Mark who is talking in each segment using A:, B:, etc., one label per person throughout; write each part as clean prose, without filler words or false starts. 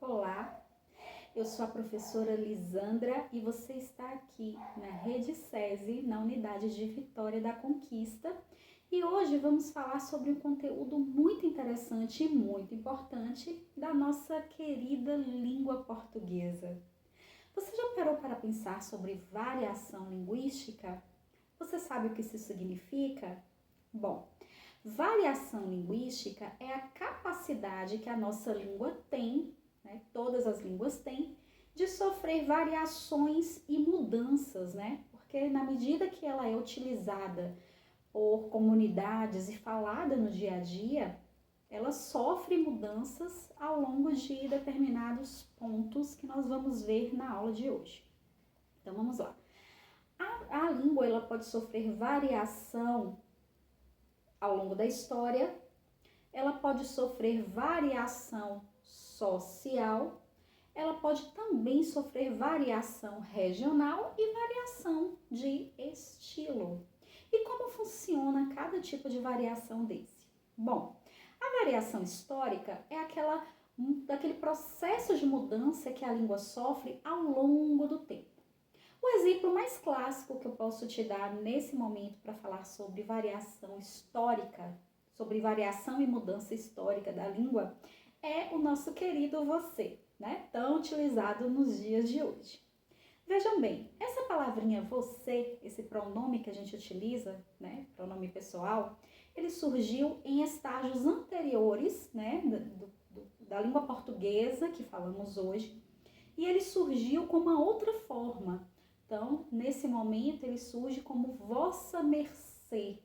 A: Olá, eu sou a professora Lisandra e você está aqui na Rede SESI, na unidade de Vitória da Conquista. E hoje vamos falar sobre um conteúdo muito interessante e muito importante da nossa querida língua portuguesa. Você já parou para pensar sobre variação linguística? Você sabe o que isso significa? Bom, variação linguística é a capacidade que a nossa língua tem, né, todas as línguas têm, de sofrer variações e mudanças, né? Porque na medida que ela é utilizada por comunidades e falada no dia a dia, ela sofre mudanças ao longo de determinados pontos que nós vamos ver na aula de hoje. Então vamos lá. A língua ela pode sofrer variação ao longo da história, ela pode sofrer variação social, ela pode também sofrer variação regional e variação de estilo. E como funciona cada tipo de variação desse? Bom, a variação histórica é daquele processo de mudança que a língua sofre ao longo do tempo. O exemplo mais clássico que eu posso te dar nesse momento para falar sobre variação histórica, sobre variação e mudança histórica da língua, é o nosso querido você, né? Tão utilizado nos dias de hoje. Vejam bem, essa palavrinha você, esse pronome que a gente utiliza, né, pronome pessoal, ele surgiu em estágios anteriores, né, da língua portuguesa que falamos hoje, e ele surgiu com uma outra forma. Então, nesse momento, ele surge como vossa mercê,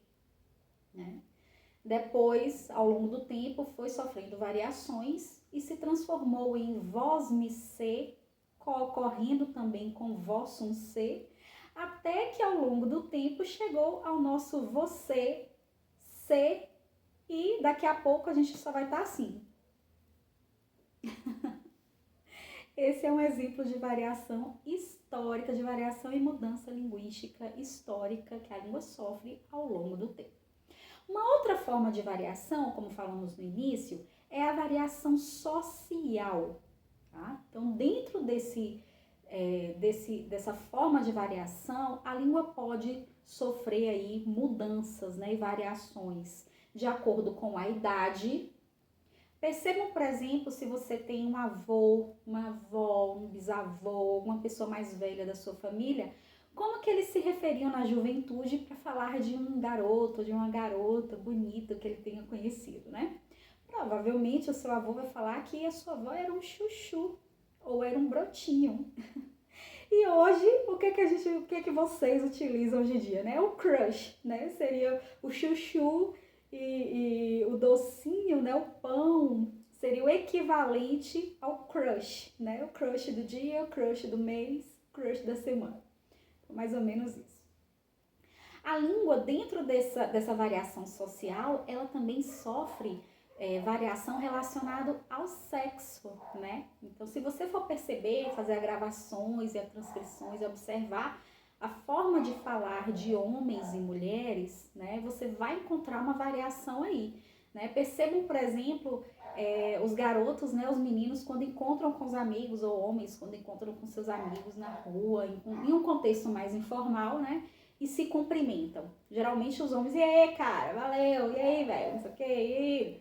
A: né? Depois, ao longo do tempo, foi sofrendo variações e se transformou em vós-me-sê, ocorrendo também com vossum-sê, até que ao longo do tempo chegou ao nosso você, se, e daqui a pouco a gente só vai estar assim. Esse é um exemplo de variação histórica, de variação e mudança linguística histórica que a língua sofre ao longo do tempo. Uma outra forma de variação, como falamos no início, é a variação social. Tá? Então, dentro dessa forma de variação, a língua pode sofrer aí mudanças, né, e variações de acordo com a idade. Percebam, por exemplo, se você tem um avô, uma avó, um bisavô, uma pessoa mais velha da sua família, como que eles se referiam na juventude para falar de um garoto, de uma garota bonita que ele tenha conhecido, né? Provavelmente o seu avô vai falar que a sua avó era um chuchu ou era um brotinho. E hoje, o que vocês utilizam hoje em dia, né? O crush, né? Seria o chuchu e o docinho, né? O pão seria o equivalente ao crush, né? O crush do dia, o crush do mês, o crush da semana. Mais ou menos isso. A língua, dentro dessa variação social, ela também sofre variação relacionada ao sexo, né? Então, se você for perceber, fazer as gravações e as transcrições e observar a forma de falar de homens e mulheres, né? Você vai encontrar uma variação aí, né? Percebam, por exemplo, os garotos, né? Os meninos, quando encontram com os amigos, ou homens, quando encontram com seus amigos na rua, em um contexto mais informal, né? E se cumprimentam. Geralmente os homens, e aí, cara, valeu, e aí, velho, não sei o que, e aí?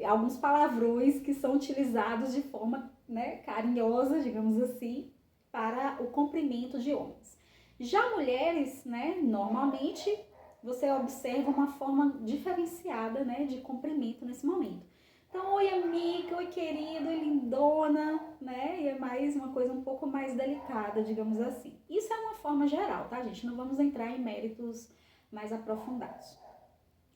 A: Alguns palavrões que são utilizados de forma, né, carinhosa, digamos assim, para o cumprimento de homens. Já mulheres, né, normalmente você observa uma forma diferenciada, né, de cumprimento nesse momento. Então, oi amiga, oi querido, oi lindona, né, e é mais uma coisa um pouco mais delicada, digamos assim. Isso é uma forma geral, tá, gente? Não vamos entrar em méritos mais aprofundados.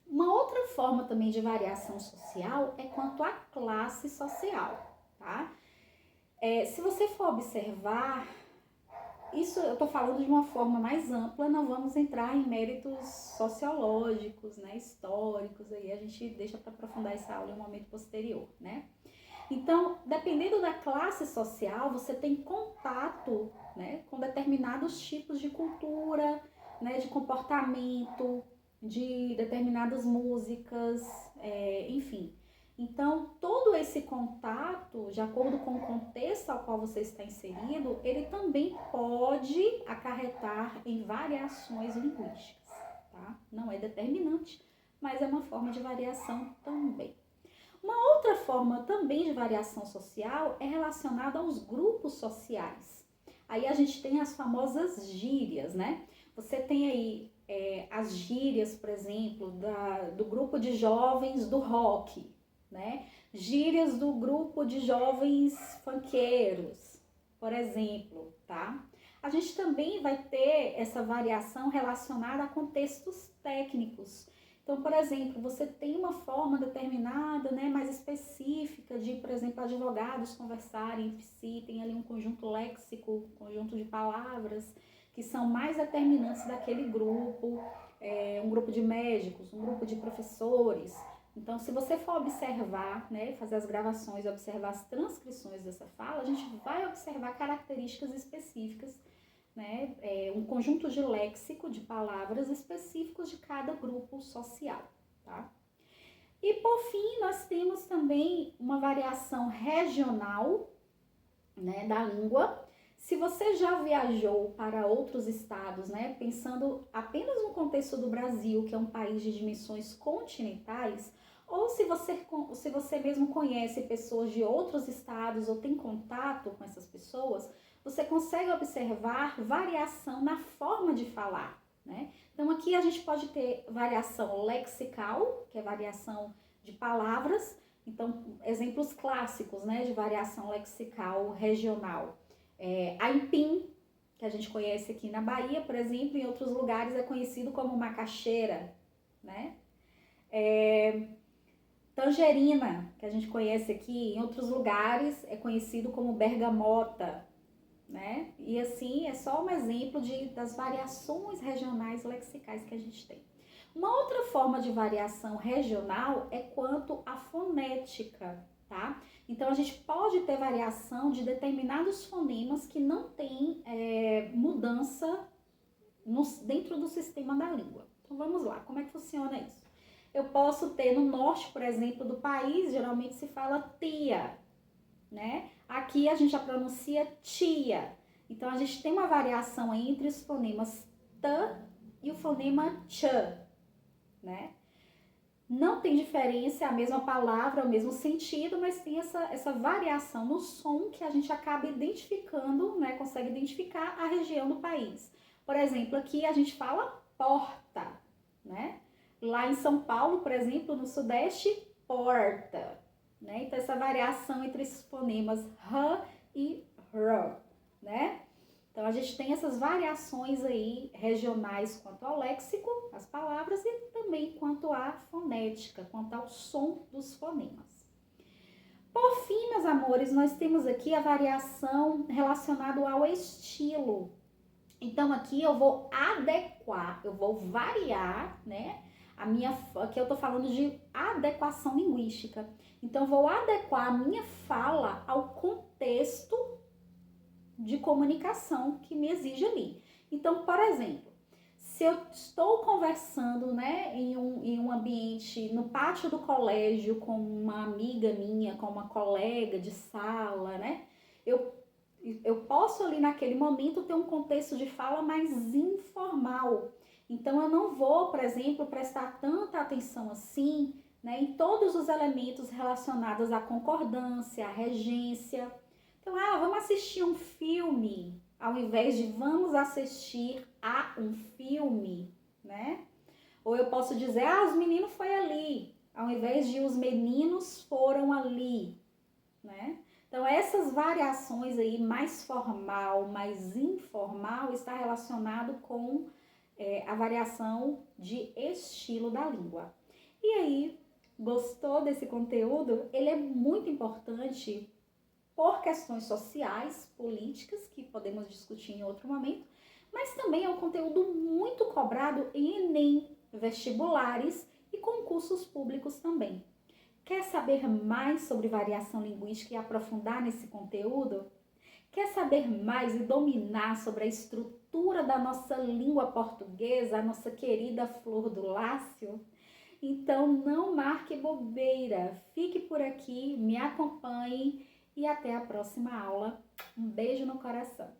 A: Uma outra forma também de variação social é quanto à classe social, tá? Se você for observar, isso eu tô falando de uma forma mais ampla, não vamos entrar em méritos sociológicos, né, históricos, aí a gente deixa para aprofundar essa aula em um momento posterior, né? Então, dependendo da classe social, você tem contato, né, com determinados tipos de cultura, né, de comportamento, de determinadas músicas, enfim. Então, todo esse contato, de acordo com o contexto ao qual você está inserido, ele também pode acarretar em variações linguísticas, tá? Não é determinante, mas é uma forma de variação também. Uma outra forma também de variação social é relacionada aos grupos sociais. Aí a gente tem as famosas gírias, né? Você tem aí as gírias, por exemplo, do grupo de jovens do rock, né? Gírias do grupo de jovens funkeiros, por exemplo, tá? A gente também vai ter essa variação relacionada a contextos técnicos. Então, por exemplo, você tem uma forma determinada, né, mais específica de, por exemplo, advogados conversarem entre si, tem ali um conjunto léxico, um conjunto de palavras que são mais determinantes daquele grupo, um grupo de médicos, um grupo de professores. Então, se você for observar, né, fazer as gravações, observar as transcrições dessa fala, a gente vai observar características específicas, né, um conjunto de léxico, de palavras específicos de cada grupo social, tá? E por fim, nós temos também uma variação regional, né, da língua. Se você já viajou para outros estados, né, pensando apenas no contexto do Brasil, que é um país de dimensões continentais, ou se você mesmo conhece pessoas de outros estados ou tem contato com essas pessoas, você consegue observar variação na forma de falar, né? Então aqui a gente pode ter variação lexical, que é variação de palavras. Então, exemplos clássicos, né, de variação lexical regional. Aipim, que a gente conhece aqui na Bahia, por exemplo, em outros lugares é conhecido como macaxeira, né? Tangerina, que a gente conhece aqui, em outros lugares é conhecido como bergamota, né? E assim, é só um exemplo das variações regionais lexicais que a gente tem. Uma outra forma de variação regional é quanto à fonética, tá? Então, a gente pode ter variação de determinados fonemas que não tem mudança dentro do sistema da língua. Então, vamos lá, como é que funciona isso? Eu posso ter no norte, por exemplo, do país, geralmente se fala tia, né? Aqui a gente já pronuncia tia. Então, a gente tem uma variação entre os fonemas t e o fonema ch, né? Não tem diferença, é a mesma palavra, o mesmo sentido, mas tem essa variação no som que a gente acaba identificando, né? Consegue identificar a região do país. Por exemplo, aqui a gente fala porta, né? Lá em São Paulo, por exemplo, no Sudeste, porta, né? Então, essa variação entre esses fonemas r e r, né? Então, a gente tem essas variações aí regionais quanto ao léxico, as palavras, e também quanto à fonética, quanto ao som dos fonemas. Por fim, meus amores, nós temos aqui a variação relacionada ao estilo. Então, aqui eu vou adequar, eu vou variar, né? Aqui eu tô falando de adequação linguística. Então, eu vou adequar a minha fala ao contexto de comunicação que me exige ali. Então, por exemplo, se eu estou conversando, né, em um ambiente, no pátio do colégio, com uma amiga minha, com uma colega de sala, né, eu posso ali naquele momento ter um contexto de fala mais informal. Então, eu não vou, por exemplo, prestar tanta atenção assim, né, em todos os elementos relacionados à concordância, à regência. Então, vamos assistir um filme, ao invés de vamos assistir a um filme, né? Ou eu posso dizer, os meninos foi ali, ao invés de os meninos foram ali, né? Então, essas variações aí, mais formal, mais informal, está relacionado com a variação de estilo da língua. E aí, gostou desse conteúdo? Ele é muito importante por questões sociais, políticas, que podemos discutir em outro momento, mas também é um conteúdo muito cobrado em Enem, vestibulares e concursos públicos também. Quer saber mais sobre variação linguística e aprofundar nesse conteúdo? Quer saber mais e dominar sobre a estrutura da nossa língua portuguesa, a nossa querida flor do Lácio? Então não marque bobeira, fique por aqui, me acompanhe e até a próxima aula. Um beijo no coração.